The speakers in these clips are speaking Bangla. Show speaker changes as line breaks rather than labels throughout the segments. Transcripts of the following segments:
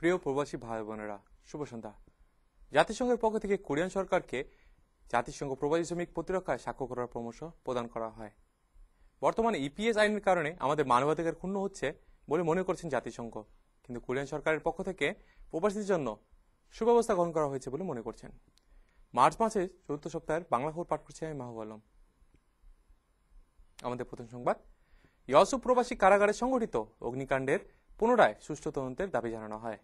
প্রিয় প্রবাসী ভাই বোনেরা, শুভ সন্ধ্যা। জাতিসংঘের পক্ষ থেকে কোরিয়ান সরকারকে জাতিসংঘ প্রবাসী শ্রমিক প্রতিরক্ষায় সাক্ষ্য করার পরামর্শ প্রদান করা হয়। বর্তমানে ইপিএস আইনের কারণে আমাদের মানবাধিকার ক্ষুণ্ণ হচ্ছে বলে মনে করছেন জাতিসংঘ, কিন্তু কোরিয়ান সরকারের পক্ষ থেকে প্রবাসীদের জন্য সুব্যবস্থা গ্রহণ করা হয়েছে বলে মনে করছেন। মার্চ মাসের চতুর্থ সপ্তাহের বাংলা খবর পাঠ করছি আমি মাহবুব আলম। আমাদের প্রথম সংবাদ, ইয়সু প্রবাসী কারাগারে সংঘটিত অগ্নিকাণ্ডের পুনরায় সুষ্ঠু তদন্তের দাবি জানানো হয়।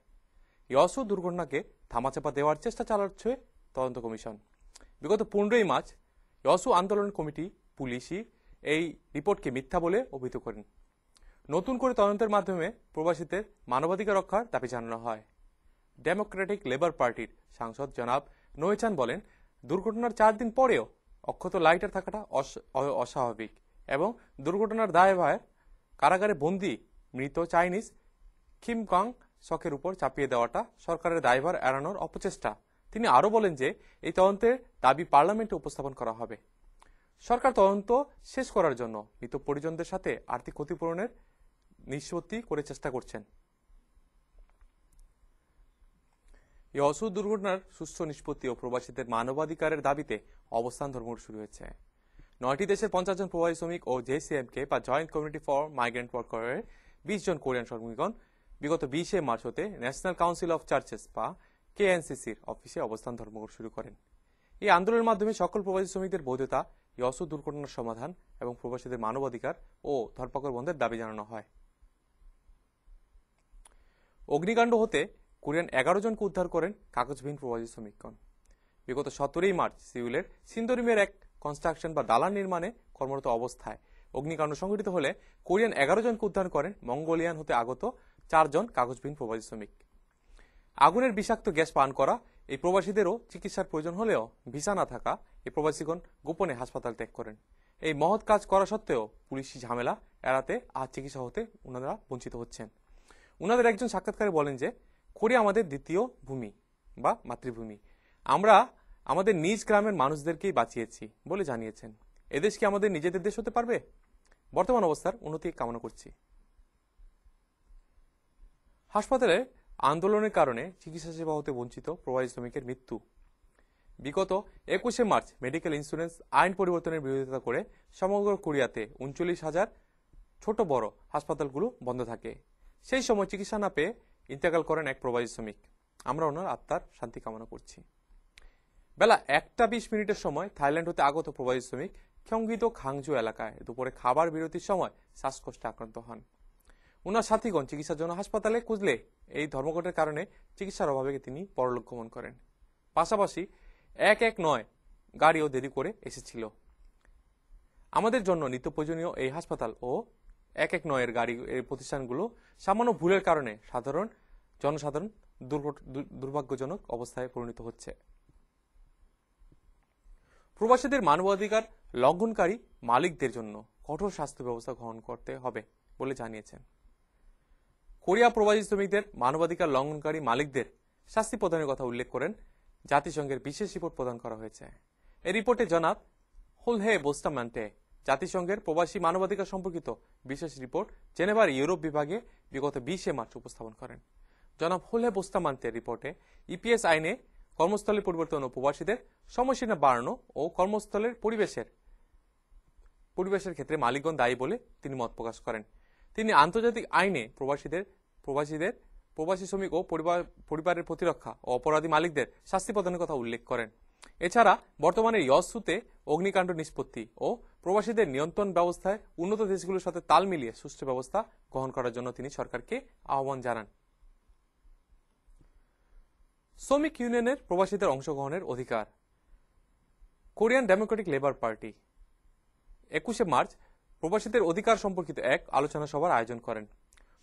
ইয়সু দুর্ঘটনাকে ধামাচাপা দেওয়ার চেষ্টা চালাচ্ছে তদন্ত কমিশন। বিগত 15ই মার্চ ইয়সু আন্দোলন কমিটি পুলিশই এই রিপোর্টকে মিথ্যা বলে অভিহিত করেন। নতুন করে তদন্তের মাধ্যমে প্রবাসীদের মানবাধিকার রক্ষার দাবি জানানো হয়। ডেমোক্রেটিক লেবার পার্টির সাংসদ জনাব নোয়েচান বলেন, দুর্ঘটনার 4 দিন পরেও অক্ষত লাইটার থাকাটা অস্বাভাবিক এবং দুর্ঘটনার দায়ভার কারাগারে বন্দী মৃত চাইনিজ কিম কাং শকের উপর চাপিয়ে দেওয়াটা সরকারের দায়ভার এড়ানোর অপচেষ্টা। তিনি আরও বলেন যে এই তদন্তের দাবি পার্লামেন্টে উপস্থাপন করা হবে। সরকার তদন্ত শেষ করার জন্য মৃত পরিজনদের সাথে আর্থিক ক্ষতিপূরণের নিষ্পত্তি করে চেষ্টা করছেন। ইয়সু দুর্ঘটনার সুষ্ঠু নিষ্পত্তি ও প্রবাসীদের মানবাধিকারের দাবিতে অবস্থান ধর্মঘট শুরু হয়েছে। 9টি দেশের 50 জন প্রবাসী শ্রমিক ও জেসিএমকে বা জয়েন্ট কমিউনিটি ফর মাইগ্রেন্ট ওয়ার্কারের 20 জন কোরিয়ান শ্রমিকগণ বিগত 20শে মার্চ হতে ন্যাশনাল কাউন্সিল অফ চার্চেস বা কেএনসিসির অফিসে অবস্থান ধর্মঘট শুরু করেন। এই আন্দোলনের মাধ্যমে সকল প্রবাসী শ্রমিকদের বৈধতা, ইয়সু দুর্ঘটনার সমাধান এবং প্রবাসীদের মানবাধিকার ও ধরপাকড় বন্ধের দাবি জানানো হয়। অগ্নিকাণ্ড হতে কোরিয়ান 11 জনকে উদ্ধার করেন কাগজবিহীন প্রবাসী শ্রমিকগণ। বিগত 17ই মার্চ সিউলের সিন্দরিমের এক কনস্ট্রাকশন বা দালান নির্মাণে কর্মরত অবস্থায় অগ্নিকাণ্ড সংঘটিত হলে কোরিয়ান 11 জনকে উদ্ধার করেন মঙ্গোলিয়ান হতে আগত 4 জন কাগজবিহীন প্রবাসী শ্রমিক। আগুনের বিষাক্ত গ্যাস পান করা এই প্রবাসীদেরও চিকিৎসার প্রয়োজন হলেও ভিসা না থাকা এই প্রবাসীগণ গোপনে হাসপাতাল ত্যাগ করেন। এই মহৎ কাজ করা সত্ত্বেও পুলিশি ঝামেলা এড়াতে আর চিকিৎসা হতে ওনারা বঞ্চিত হচ্ছেন। ওনাদের একজন সাক্ষাৎকারে বলেন যে, কোরিয়া আমাদের দ্বিতীয় ভূমি বা মাতৃভূমি। আমরা আমাদের নিজ গ্রামের মানুষদেরকেই বাঁচিয়েছি বলে জানিয়েছেন। এদেশ কি আমাদের নিজেদের দেশ হতে পারবে? বর্তমান অবস্থার উন্নতি কামনা করছি। হাসপাতালে আন্দোলনের কারণে চিকিৎসা সেবা হতে বঞ্চিত প্রবাসী শ্রমিকের মৃত্যু। বিগত 21শে মার্চ মেডিকেল ইন্স্যুরেন্স আইন পরিবর্তনের বিরোধিতা করে সমগ্র কোরিয়াতে 39,000 ছোট বড় হাসপাতালগুলো বন্ধ থাকে। সেই সময় চিকিৎসা না পেয়ে ইন্তেকাল করেন এক প্রবাসী শ্রমিক। আমরা ওনার আত্মার শান্তি কামনা করছি। বেলা 1:20 সময় থাইল্যান্ড হতে আগত প্রবাসী শ্রমিক খ্যংগিদো খাংজু এলাকায় দুপুরে খাবার বিরতির সময় শ্বাসকষ্টে আক্রান্ত হন। ওনার সাথীগণ চিকিৎসার জন্য হাসপাতালে খুঁজলে এই ধর্মঘটের কারণে চিকিৎসার অভাবে তিনি পরলোক গমন করেন। পাশাপাশি 119 গাড়িও দেরি করে এসেছিল। আমাদের জন্য নিত্য প্রয়োজনীয় এই হাসপাতাল ও 119 এর গাড়ি এই প্রতিষ্ঠানগুলো সামান্য ভুলের কারণে জনসাধারণ দুর্ভাগ্যজনক অবস্থায় পরিণত হচ্ছে। প্রবাসীদের মানবাধিকার লঙ্ঘনকারী মালিকদের জন্য কঠোর শাস্তি ব্যবস্থা গ্রহণ করতে হবে বলে জানিয়েছেন। কোরিয়া প্রবাসী শ্রমিকদের মানবাধিকার লঙ্ঘনকারী মালিকদের শাস্তি প্রদানের কথা উল্লেখ করেন জাতিসংঘের বিশেষ রিপোর্ট প্রদান করা হয়েছে। এই রিপোর্টে জনাব হোলহে বোস্টামান্টে জাতিসংঘের প্রবাসী মানবাধিকার সম্পর্কিত বিশেষ রিপোর্ট জেনেভার ইউরোপ বিভাগে বিগত 20শে মার্চ উপস্থাপন করেন। জনাব হোলহে বোস্টামান্তের রিপোর্টে ইপিএস আইনে কর্মস্থলের পরিবর্তন ও প্রবাসীদের সময়সীমা বাড়ানো ও কর্মস্থলের পরিবেশের ক্ষেত্রে মালিকগণ দায়ী বলে তিনি মত প্রকাশ করেন। তিনি আন্তর্জাতিক আইনে প্রবাসী শ্রমিক ও পরিবারের প্রতিরক্ষা ও অপরাধী মালিকদের শাস্তি প্রদানের কথা উল্লেখ করেন। এছাড়া বর্তমানে ইয়সুতে অগ্নিকাণ্ড নিষ্পত্তি ও প্রবাসীদের নিয়ন্ত্রণ ব্যবস্থায় উন্নত দেশগুলোর সাথে তাল মিলিয়ে সুষ্ঠু ব্যবস্থা গ্রহণ করার জন্য তিনি সরকারকে আহ্বান জানান। শ্রমিক ইউনিয়নের প্রবাসীদের অংশগ্রহণের অধিকার। কোরিয়ান ডেমোক্রেটিক লেবার পার্টি 21শে মার্চ প্রবাসীদের অধিকার সম্পর্কিত এক আলোচনা সভার আয়োজন করেন।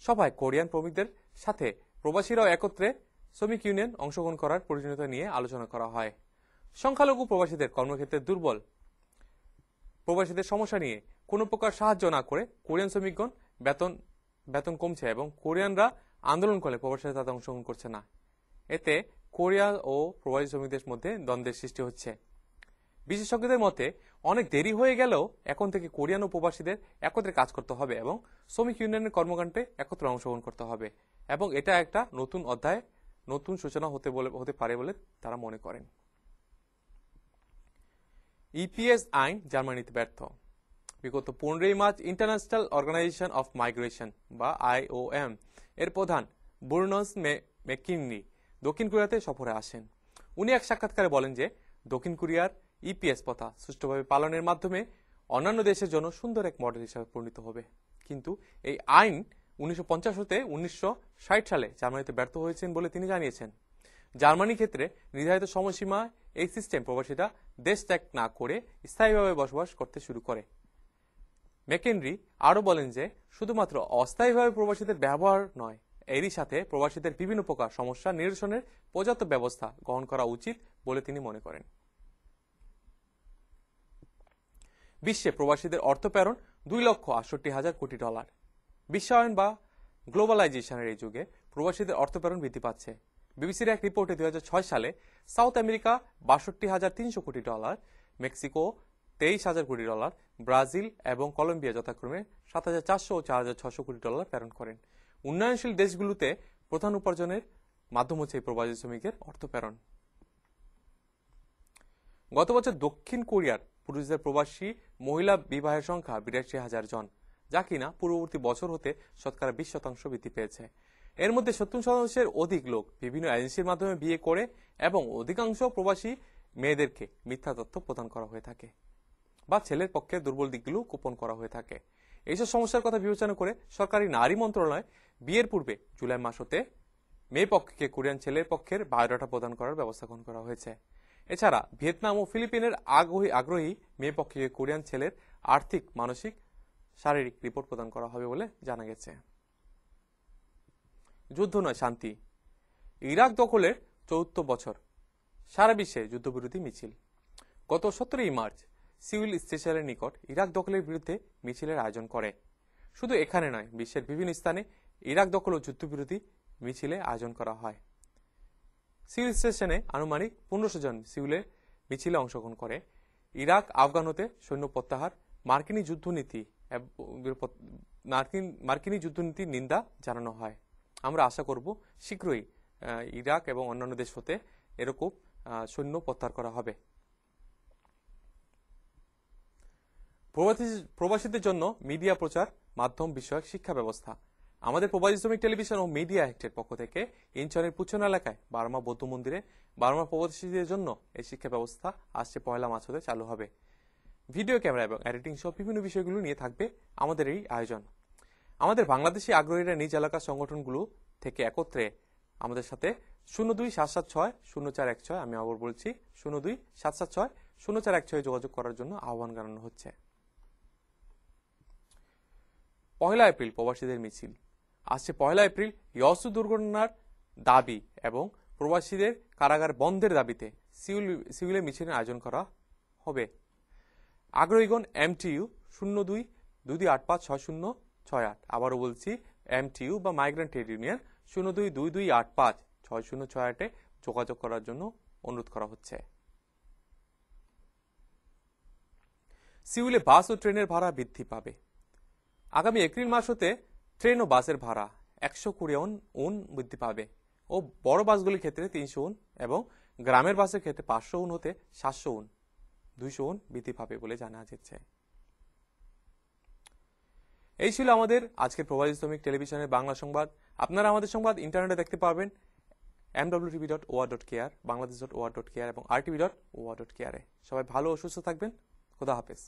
সভায় কোরিয়ান শ্রমিকদের সাথে প্রবাসীরাও একত্রে শ্রমিক ইউনিয়ন অংশগ্রহণ করার প্রয়োজনীয়তা নিয়ে আলোচনা করা হয়। সংখ্যালঘু প্রবাসীদের কর্মক্ষেত্রে দুর্বল প্রবাসীদের সমস্যা নিয়ে কোনো প্রকার সাহায্য না করে কোরিয়ান শ্রমিকগণ বেতন কমছে এবং কোরিয়ানরা আন্দোলন করলে প্রবাসীরা তাতে অংশগ্রহণ করছে না। এতে কোরিয়া ও প্রবাসী শ্রমিকদের মধ্যে দ্বন্দ্বের সৃষ্টি হচ্ছে। বিশেষজ্ঞদের মতে অনেক দেরি হয়ে গেলেও এখন থেকে কোরিয়ান ও প্রবাসীদের একত্রে কাজ করতে হবে এবং শ্রমিক ইউনিয়নের কর্মকাণ্ডে একত্রে অংশগ্রহণ করতে হবে এবং এটা একটা নতুন অধ্যায়, নতুন সূচনা হতে পারে বলে তারা মনে করেন। ইপিএস আইন জার্মানিতে ব্যর্থ। বিগত 15 March International Organization of Migration বা IOM এর প্রধান বুর্নস মেকিনি দক্ষিণ কোরিয়াতে সফরে আসেন। উনি এক সাক্ষাৎকারে বলেন যে দক্ষিণ কোরিয়ার ইপিএস প্রথা সুষ্ঠুভাবে পালনের মাধ্যমে অন্যান্য দেশের জন্য সুন্দর এক মডেল হিসাবে পরিণত হবে। কিন্তু এই আইন 1950 হতে 1960 সালে জার্মানিতে ব্যর্থ হয়েছেন বলে তিনি জানিয়েছেন। জার্মানির ক্ষেত্রে নির্ধারিত সময়সীমায় এই সিস্টেম প্রবাসীরা দেশ ত্যাগ না করে স্থায়ীভাবে বসবাস করতে শুরু করে। মেকেনরি আরও বলেন যে শুধুমাত্র অস্থায়ীভাবে প্রবাসীদের ব্যবহার নয়, এরই সাথে প্রবাসীদের বিভিন্ন প্রকার সমস্যা নিরসনের পর্যাপ্ত ব্যবস্থা গ্রহণ করা উচিত বলে তিনি মনে করেন। বিশ্বে প্রবাসীদের অর্থ প্রেরণ 2,68,000 কোটি ডলার। বিশ্বায়ন বা গ্লোবালাইজেশনের এই যুগে প্রবাসীদের অর্থ প্রেরণ বৃদ্ধি পাচ্ছে। বিবিসির এক রিপোর্টে 2006 সালে সাউথ আমেরিকা 62,300 কোটি ডলার, মেক্সিকো 23,000 কোটি ডলার, ব্রাজিল এবং কলম্বিয়া যথাক্রমে 7,400 ও 4,600 কোটি ডলার প্রেরণ করেন। উন্নয়নশীল দেশগুলোতে প্রধান উপার্জনের মাধ্যম হচ্ছে এই প্রবাসী শ্রমিকের অর্থ প্রেরণ। গত বছর দক্ষিণ কোরিয়ার পুরুষদের প্রবাসী মহিলা বিবাহের সংখ্যা 82,000 জন, যা কিনা পূর্ববর্তী বছর হতে শতকরা 20% বৃদ্ধি পেয়েছে। এর মধ্যে 70% অধিক লোক বিভিন্ন এজেন্সির মাধ্যমে বিয়ে করে এবং অধিকাংশ প্রবাসী মেয়েদেরকে মিথ্যা তথ্য প্রদান করা হয়ে থাকে বা ছেলের পক্ষে দুর্বল দিকগুলো গোপন করা হয়ে থাকে। এইসব সমস্যার কথা বিবেচনা করে সরকারি নারী মন্ত্রণালয় বিয়ের পূর্বে জুলাই মাস হতে মেয়ে পক্ষকে কোরিয়ান ছেলের পক্ষের বায়োডাটা প্রদান করার ব্যবস্থা গ্রহণ করা হয়েছে। এছাড়া ভিয়েতনাম ও ফিলিপিনের আগ্রহী মেয়ে পক্ষকে কোরিয়ান ছেলের আর্থিক, মানসিক, শারীরিক রিপোর্ট প্রদান করা হবে বলে জানা গেছে। যুদ্ধ নয় শান্তি। ইরাক দখলের 4th বছর, সারা বিশ্বে যুদ্ধবিরোধী মিছিল। গত 17 মার্চ সিউল স্টেশনের নিকট ইরাক দখলের বিরুদ্ধে মিছিলের আয়োজন করে। শুধু এখানে নয়, বিশ্বের বিভিন্ন স্থানে ইরাক দখল ও যুদ্ধবিরোধী মিছিলে আয়োজন করা হয়। সিউল স্টেশনে আনুমানিক 1500 জন সিউলের মিছিলে অংশগ্রহণ করে। ইরাক আফগান হতে সৈন্য প্রত্যাহার, মার্কিনী যুদ্ধনীতির নিন্দা জানানো হয়। আমরা আশা করব শীঘ্রই ইরাক এবং অন্যান্য দেশ হতে এরকম সৈন্য প্রত্যাহার করা হবে। প্রবাসীদের জন্য মিডিয়া প্রচার মাধ্যম বিষয়ক শিক্ষা ব্যবস্থা। আমাদের প্রবাসী শ্রমিক টেলিভিশন ও মিডিয়া অ্যাক্টের পক্ষ থেকে ইনচনের পুচন এলাকায় বার্মা বৌদ্ধ মন্দিরে বার্মা প্রবাসীদের জন্য এই শিক্ষা ব্যবস্থা আসছে 1 মার্চ হতে চালু হবে। ভিডিও ক্যামেরা এবং এডিটিং সহ বিভিন্ন বিষয়গুলো নিয়ে থাকবে আমাদের এই আয়োজন। আমাদের বাংলাদেশি আগ্রহীরা নিজ এলাকার সংগঠনগুলো থেকে একত্রে আমাদের সাথে 02-776-0416, আমি আবার বলছি 02-776-0416 যোগাযোগ করার জন্য আহ্বান জানানো হচ্ছে। 1 এপ্রিল প্রবাসীদের মিছিল। আসছে 1 এপ্রিল ইয়সু দুর্ঘটনার দাবি এবং প্রবাসীদের কারাগার বন্ধের দাবিতে সিউলে মিছিলের আয়োজন করা হবে। আগ্রহীগণ MTU 02-2285-6068, আবারও বলছি MTU বা মাইগ্রেন্ট ট্রেড ইউনিয়ন 02-2285-6068 যোগাযোগ করার জন্য অনুরোধ করা হচ্ছে। সিউলে বাস ও ট্রেনের ভাড়া বৃদ্ধি পাবে। আগামী এপ্রিল মাস হতে ট্রেন ও বাসের ভাড়া 120 উন বৃদ্ধি পাবে ও বড় বাসগুলির ক্ষেত্রে 300 উন এবং গ্রামের বাসের ক্ষেত্রে 500 উন হতে 700 উন 200 উন বৃদ্ধি পাবে বলে জানা যাচ্ছে। এই ছিল আমাদের আজকের প্রবাসী শ্রমিক টেলিভিশনের বাংলা সংবাদ। আপনারা আমাদের সংবাদ ইন্টারনেটে দেখতে পারবেন mwtv.or.kr, bangladesh.or.kr এবং rtv.or.kr। সবাই ভালো ও সুস্থ থাকবেন। খোদা হাফেজ।